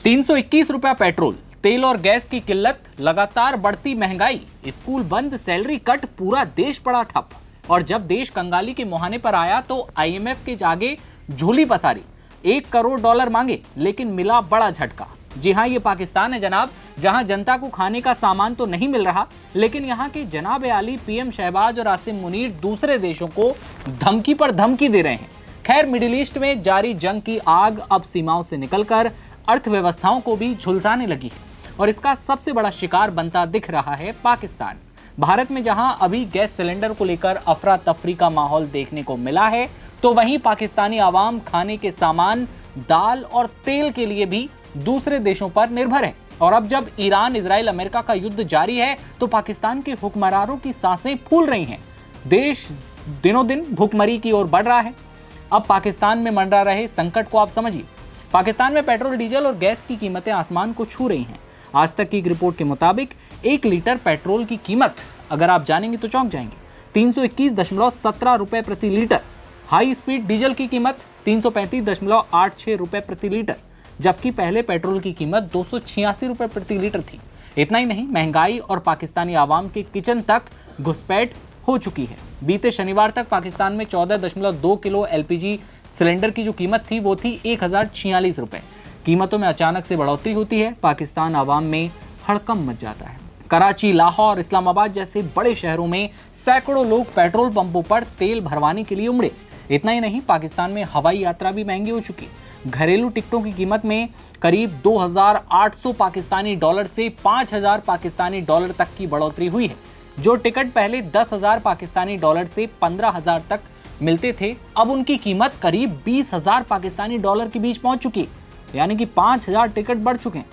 ₹321 petrol, तेल और gas की किल्लत, लगातार बढ़ती महंगाई, स्कूल बंद, सैलरी कट, पूरा देश पड़ा ठप। और जब देश कंगाली के मुहाने पर आया तो आईएमएफ के आगे झोली पसारी, $1 करोड़ मांगे, लेकिन मिला बड़ा झटका। जी हां, ये पाकिस्तान है जनाब, जहां जनता को खाने का सामान तो नहीं मिल रहा, लेकिन यहां के जनाब आली पीएम शहबाज और आसिम मुनीर दूसरे देशों को धमकी पर धमकी दे रहे हैं। खैर, मिडिल ईस्ट में जारी जंग की आग अब सीमाओं से निकलकर अर्थव्यवस्थाओं को भी झुलसाने लगी है और इसका सबसे बड़ा शिकार बनता दिख रहा है पाकिस्तान। भारत में जहां अभी गैस सिलेंडर को लेकर अफरा तफरी का माहौल देखने को मिला है, तो वहीं पाकिस्तानी आवाम खाने के सामान, दाल और तेल के लिए भी दूसरे देशों पर निर्भर है। और अब जब ईरान, इजराइल, अमेरिका का युद्ध जारी है, तो पाकिस्तान के हुक्मरानों की सांसें फूल रही हैं। देश दिनों दिन भूखमरी की ओर बढ़ रहा है। अब पाकिस्तान में मंडरा रहे संकट को आप समझिए। पाकिस्तान में पेट्रोल, डीजल और गैस की कीमतें आसमान को छू रही हैं। आज तक की एक रिपोर्ट के मुताबिक 1 लीटर पेट्रोल की कीमत अगर आप जानेंगे तो चौंक जाएंगे, ₹321.17 प्रति लीटर। हाई स्पीड डीजल की कीमत ₹335.86 प्रति लीटर, जबकि पहले पेट्रोल की कीमत ₹286 प्रति लीटर थी। इतना ही नहीं, महंगाई और पाकिस्तानी आवाम के किचन तक घुसपैठ हो चुकी है। बीते शनिवार तक पाकिस्तान में 14.2 किलो एलपीजी सिलेंडर की जो कीमत थी वो थी ₹1046। कीमतों में अचानक से बढ़ोतरी होती है, पाकिस्तान आवाम में हड़कंप मच जाता है। कराची, लाहौर, इस्लामाबाद जैसे बड़े शहरों में सैकड़ों लोग पेट्रोल पंपों पर तेल भरवाने के लिए उमड़े। इतना ही नहीं, पाकिस्तान में हवाई यात्रा भी महंगी हो चुकी। घरेलू टिकटों की कीमत में करीब 2800 पाकिस्तानी डॉलर से 5000 पाकिस्तानी डॉलर तक की बढ़ोतरी हुई है। जो टिकट पहले 10,000 पाकिस्तानी डॉलर से 15,000 तक मिलते थे, अब उनकी कीमत करीब 20,000 पाकिस्तानी डॉलर के बीच पहुंच चुकी है, यानी कि 5,000 टिकट बढ़ चुके हैं।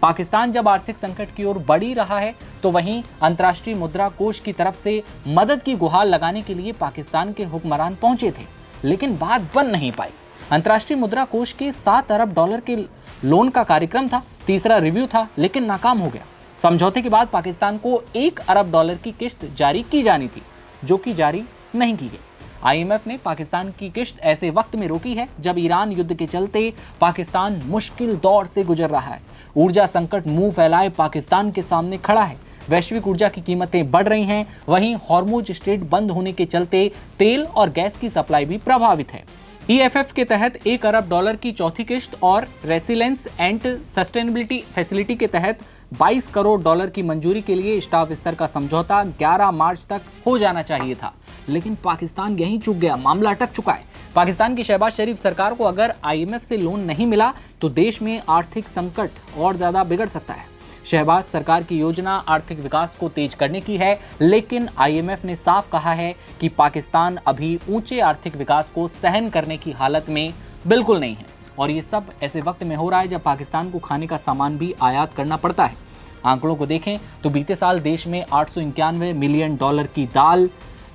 पाकिस्तान जब आर्थिक संकट की ओर बढ़ ही रहा है, तो वहीं अंतर्राष्ट्रीय मुद्रा कोष की तरफ से मदद की गुहार लगाने के लिए पाकिस्तान के हुक्मरान पहुंचे थे, लेकिन बात बन नहीं पाई। अंतर्राष्ट्रीय मुद्रा कोष के $7 अरब के लोन का कार्यक्रम था, तीसरा रिव्यू था, लेकिन नाकाम हो गया। समझौते के बाद पाकिस्तान को $1 अरब की किस्त जारी की जानी थी, जो कि जारी नहीं की गई। आईएमएफ ने पाकिस्तान की किस्त ऐसे वक्त में रोकी है जब ईरान युद्ध के चलते पाकिस्तान मुश्किल दौर से गुजर रहा है। ऊर्जा संकट मुंह फैलाए पाकिस्तान के सामने खड़ा है। वैश्विक ऊर्जा की कीमतें बढ़ रही हैं, वहीं हॉर्मुज स्ट्रेट बंद होने के चलते तेल और गैस की सप्लाई भी प्रभावित है। ईएफएफ के तहत $1 अरब की चौथी किस्त और रेसिलेंस एंड सस्टेनेबिलिटी फैसिलिटी के तहत $22 करोड़ की मंजूरी के लिए स्टाफ स्तर का समझौता 11 मार्च तक हो जाना चाहिए था, लेकिन पाकिस्तान यहीं चूक गया, मामला अटक चुका है। पाकिस्तान की शहबाज शरीफ सरकार को अगर आईएमएफ से लोन नहीं मिला तो देश में आर्थिक संकट और ज्यादा बिगड़ सकता है। शहबाज सरकार की योजना आर्थिक विकास को तेज करने की है, लेकिन आईएमएफ ने साफ कहा है कि पाकिस्तान अभी ऊंचे आर्थिक विकास को सहन करने की हालत में बिल्कुल नहीं है। और ये सब ऐसे वक्त में हो रहा है जब पाकिस्तान को खाने का सामान भी आयात करना पड़ता है। आंकड़ों को देखें तो बीते साल देश में $891 मिलियन की दाल,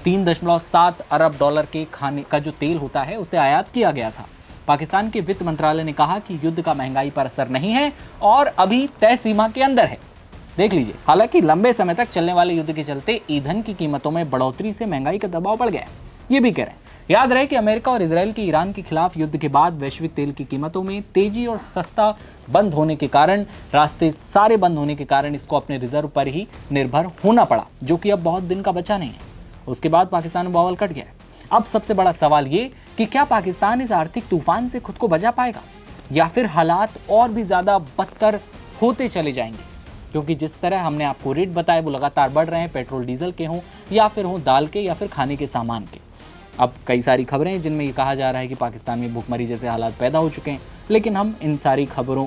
$3.7 अरब के खाने का जो तेल होता है उसे आयात किया गया था। पाकिस्तान के वित्त मंत्रालय ने कहा कि युद्ध का महंगाई पर असर नहीं है और अभी तय सीमा के अंदर है। देख लीजिए, हालांकि लंबे समय तक चलने वाले युद्ध के चलते ईंधन की कीमतों में बढ़ोतरी से महंगाई का दबाव बढ़ गया है, ये भी कह रहे हैं। याद रहे कि अमेरिका और इजराइल के ईरान के खिलाफ युद्ध के बाद वैश्विक तेल की कीमतों में तेजी और सस्ता बंद होने के कारण, रास्ते सारे बंद होने के कारण इसको अपने रिजर्व पर ही निर्भर होना पड़ा, जो कि अब बहुत दिन का बचा नहीं है। उसके बाद पाकिस्तान में बवाल कट गया। अब सबसे बड़ा सवाल ये कि क्या पाकिस्तान इस आर्थिक तूफान से खुद को बचा पाएगा या फिर हालात और भी ज्यादा बदतर होते चले जाएंगे, क्योंकि जिस तरह हमने आपको रेट बताए वो लगातार बढ़ रहे हैं, पेट्रोल डीजल के हों या फिर हों दाल के या फिर खाने के सामान के। अब कई सारी खबरें हैं जिनमें ये कहा जा रहा है कि पाकिस्तान में भूखमरी जैसे हालात पैदा हो चुके हैं, लेकिन हम इन सारी खबरों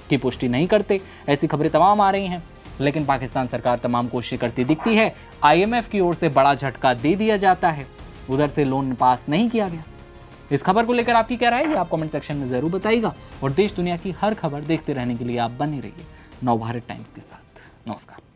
की पुष्टि नहीं करते। ऐसी खबरें तमाम आ रही हैं, लेकिन पाकिस्तान सरकार तमाम कोशिशें करती दिखती है। आईएमएफ की ओर से बड़ा झटका दे दिया जाता है, उधर से लोन पास नहीं किया गया। इस खबर को लेकर आपकी क्या राय है, आप कमेंट सेक्शन में जरूर बताइएगा। और देश दुनिया की हर खबर देखते रहने के लिए आप बने रहिए नवभारत टाइम्स के साथ। नमस्कार।